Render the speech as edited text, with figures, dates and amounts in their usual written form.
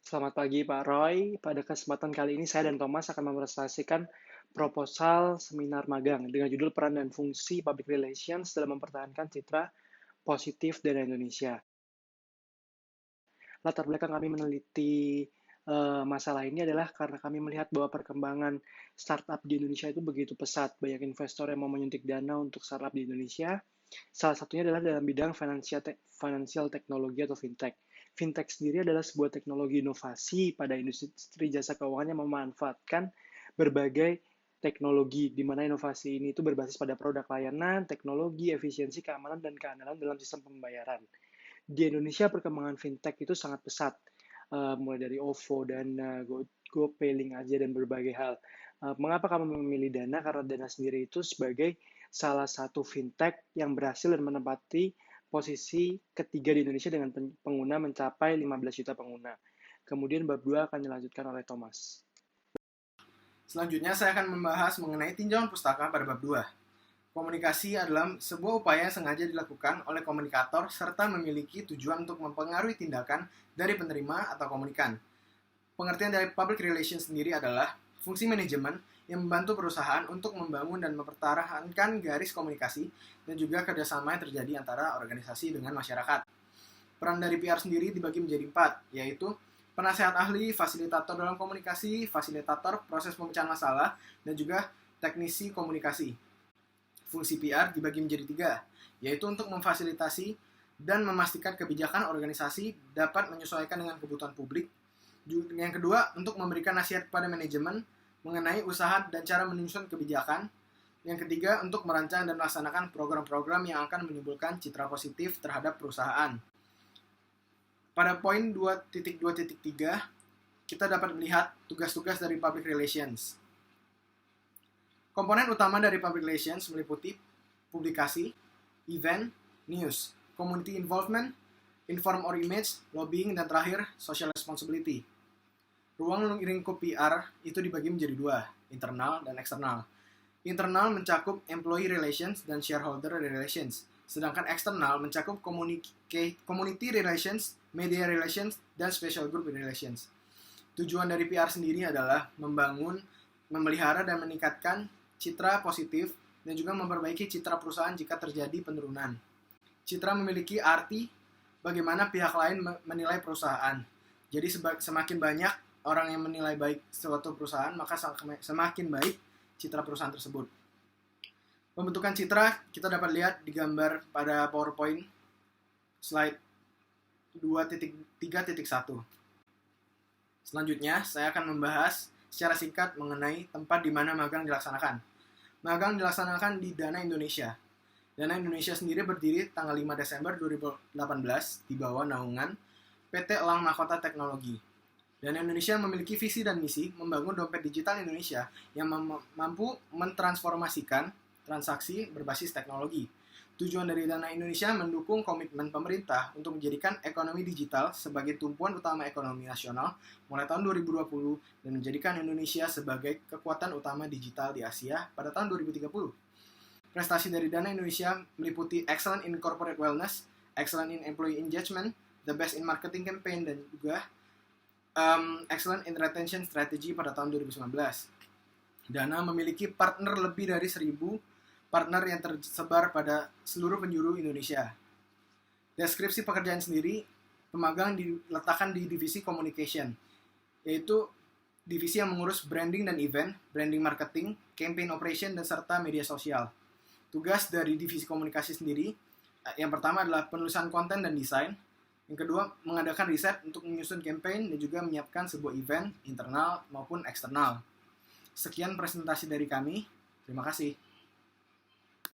Selamat pagi Pak Roy. Pada kesempatan kali ini saya dan Thomas akan mempresentasikan proposal seminar magang dengan judul Peran dan Fungsi Public Relations dalam mempertahankan citra positif dari Indonesia. Latar belakang kami meneliti masalah ini adalah karena kami melihat bahwa perkembangan startup di Indonesia itu begitu pesat. Banyak investor yang mau menyuntik dana untuk startup di Indonesia. Salah satunya adalah dalam bidang financial technology atau fintech. Fintech sendiri adalah sebuah teknologi inovasi pada industri jasa keuangan yang memanfaatkan berbagai teknologi, di mana inovasi ini itu berbasis pada produk layanan, teknologi, efisiensi, keamanan, dan keandalan dalam sistem pembayaran. Di Indonesia perkembangan fintech itu sangat pesat, mulai dari OVO, Dana, GoPay, Link Aja, dan berbagai hal. Mengapa kami memilih Dana? Karena Dana sendiri itu sebagai salah satu fintech yang berhasil dan menempati posisi ketiga di Indonesia dengan pengguna mencapai 15 juta pengguna. Kemudian bab 2 akan dilanjutkan oleh Thomas. Selanjutnya saya akan membahas mengenai tinjauan pustaka pada bab 2. Komunikasi adalah sebuah upaya yang sengaja dilakukan oleh komunikator serta memiliki tujuan untuk mempengaruhi tindakan dari penerima atau komunikan. Pengertian dari public relations sendiri adalah fungsi manajemen yang membantu perusahaan untuk membangun dan mempertahankan garis komunikasi dan juga kerjasama yang terjadi antara organisasi dengan masyarakat. Peran dari PR sendiri dibagi menjadi 4, yaitu penasehat ahli, fasilitator dalam komunikasi, fasilitator proses pemecahan masalah, dan juga teknisi komunikasi. Fungsi PR dibagi menjadi 3, yaitu untuk memfasilitasi dan memastikan kebijakan organisasi dapat menyesuaikan dengan kebutuhan publik. Yang kedua, untuk memberikan nasihat kepada manajemen mengenai usaha dan cara menyusun kebijakan. Yang ketiga, untuk merancang dan melaksanakan program-program yang akan menimbulkan citra positif terhadap perusahaan. Pada poin 2.2.3, kita dapat melihat tugas-tugas dari public relations. Komponen utama dari public relations meliputi publikasi, event, news, community involvement, inform or image, lobbying, dan terakhir, social responsibility. Ruang lingkup PR itu dibagi menjadi 2, internal dan eksternal. Internal mencakup employee relations dan shareholder relations, sedangkan eksternal mencakup community relations, media relations, dan special group relations. Tujuan dari PR sendiri adalah membangun, memelihara, dan meningkatkan citra positif dan juga memperbaiki citra perusahaan jika terjadi penurunan. Citra memiliki arti bagaimana pihak lain menilai perusahaan. Jadi semakin banyak orang yang menilai baik suatu perusahaan, maka semakin baik citra perusahaan tersebut. Pembentukan citra kita dapat lihat di gambar pada PowerPoint slide 2.3.1. Selanjutnya, saya akan membahas secara singkat mengenai tempat di mana magang dilaksanakan. Magang dilaksanakan di Dana Indonesia. Dana Indonesia sendiri berdiri tanggal 5 Desember 2018 di bawah naungan PT Elang Mahkota Teknologi. Dana Indonesia memiliki visi dan misi membangun dompet digital Indonesia yang mampu mentransformasikan transaksi berbasis teknologi. Tujuan dari Dana Indonesia mendukung komitmen pemerintah untuk menjadikan ekonomi digital sebagai tumpuan utama ekonomi nasional mulai tahun 2020 dan menjadikan Indonesia sebagai kekuatan utama digital di Asia pada tahun 2030. Prestasi dari Dana Indonesia meliputi Excellent in Corporate Wellness, Excellent in Employee Engagement, The Best in Marketing Campaign, dan juga Excellent in Retention Strategy pada tahun 2019. Dana memiliki partner lebih dari 1.000 partner yang tersebar pada seluruh penjuru Indonesia. Deskripsi pekerjaan sendiri, pemagang diletakkan di divisi communication, yaitu divisi yang mengurus branding dan event, branding marketing, campaign operation, dan serta media sosial. Tugas dari divisi komunikasi sendiri, yang pertama adalah penulisan konten dan desain. Yang kedua, mengadakan riset untuk menyusun campaign dan juga menyiapkan sebuah event internal maupun eksternal. Sekian presentasi dari kami. Terima kasih.